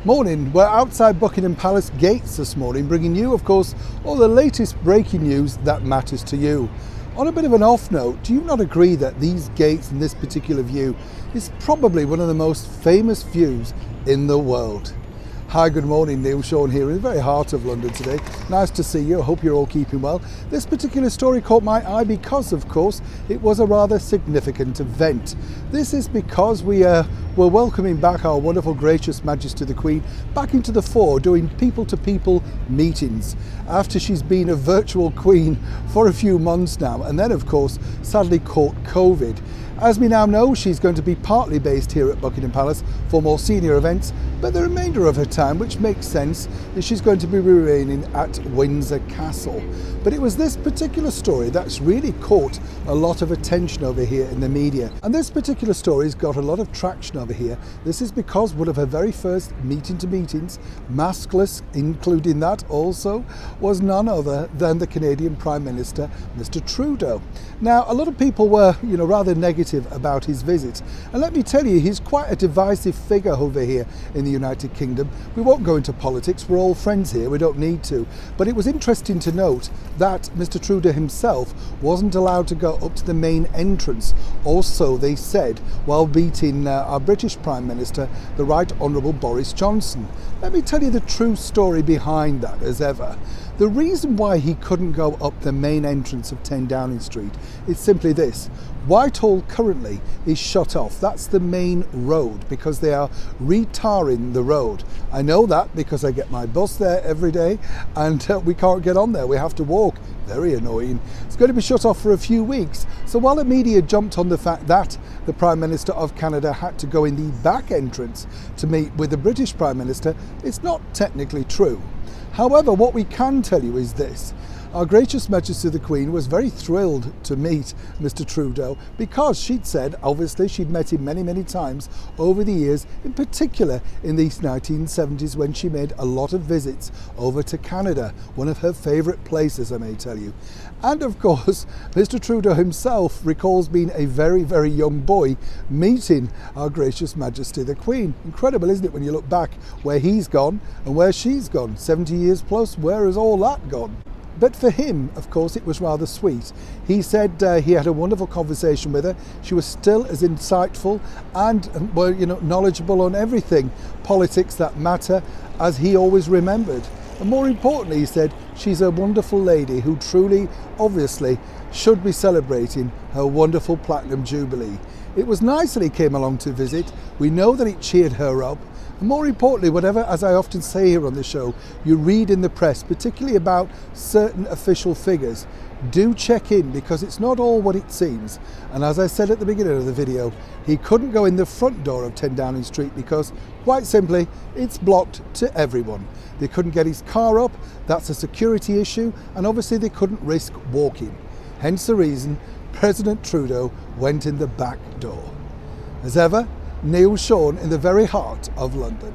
Morning, we're outside Buckingham Palace gates this morning, bringing you, of course, all the latest breaking news that matters to you. On a bit of an off note, do you not agree that these gates and this particular view is probably one of the most famous views in the world? Hi, good morning, Neil Sean here in the very heart of London today. Nice to see you, I hope you're all keeping well. This particular story caught my eye because, of course, it was a rather significant event. This is because we're welcoming back our wonderful, gracious Majesty the Queen back into the fore, doing people-to-people meetings after she's been a virtual queen for a few months now, and then, of course, sadly caught COVID. As we now know, she's going to be partly based here at Buckingham Palace for more senior events, but the remainder of her time, which makes sense, is she's going to be remaining at Windsor Castle. But it was this particular story that's really caught a lot of attention over here in the media. And this particular story's got a lot of traction over here. This is because one of her very first meetings, maskless, including that also, was none other than the Canadian Prime Minister, Mr. Trudeau. Now, a lot of people were, rather negative about his visit. And let me tell you, he's quite a divisive figure over here in the United Kingdom. We won't go into politics, we're all friends here, we don't need to. But it was interesting to note that Mr. Trudeau himself wasn't allowed to go up to the main entrance. Also, they said, while meeting our British Prime Minister, the Right Honourable Boris Johnson. Let me tell you the true story behind that, as ever. The reason why he couldn't go up the main entrance of 10 Downing Street is simply this. Whitehall currently is shut off. That's the main road because they are retarring the road. I know that because I get my bus there every day and we can't get on there. We have to walk. Very annoying. It's going to be shut off for a few weeks. So while the media jumped on the fact that the Prime Minister of Canada had to go in the back entrance to meet with the British Prime Minister, it's not technically true. However, what we can tell you is this. Our gracious Majesty the Queen was very thrilled to meet Mr. Trudeau because she'd said, obviously, she'd met him many, many times over the years, in particular in the 1970s when she made a lot of visits over to Canada, one of her favourite places, I may tell you. And of course, Mr. Trudeau himself recalls being a very, very young boy meeting our gracious Majesty the Queen. Incredible, isn't it, when you look back where he's gone and where she's gone, 70 years plus, where has all that gone? But for him, of course, it was rather sweet. He said he had a wonderful conversation with her. She was still as insightful and, knowledgeable on everything, politics that matter, as he always remembered. And more importantly, he said, she's a wonderful lady who truly, obviously, should be celebrating her wonderful Platinum Jubilee. It was nice that he came along to visit. We know that it cheered her up. And more importantly, whatever, as I often say here on the show, you read in the press, particularly about certain official figures, do check in because it's not all what it seems. And as I said at the beginning of the video, he couldn't go in the front door of 10 Downing Street because, quite simply, it's blocked to everyone. They couldn't get his car up, that's a security issue, and obviously they couldn't risk walking. Hence the reason President Trudeau went in the back door. As ever, Neil Sean in the very heart of London.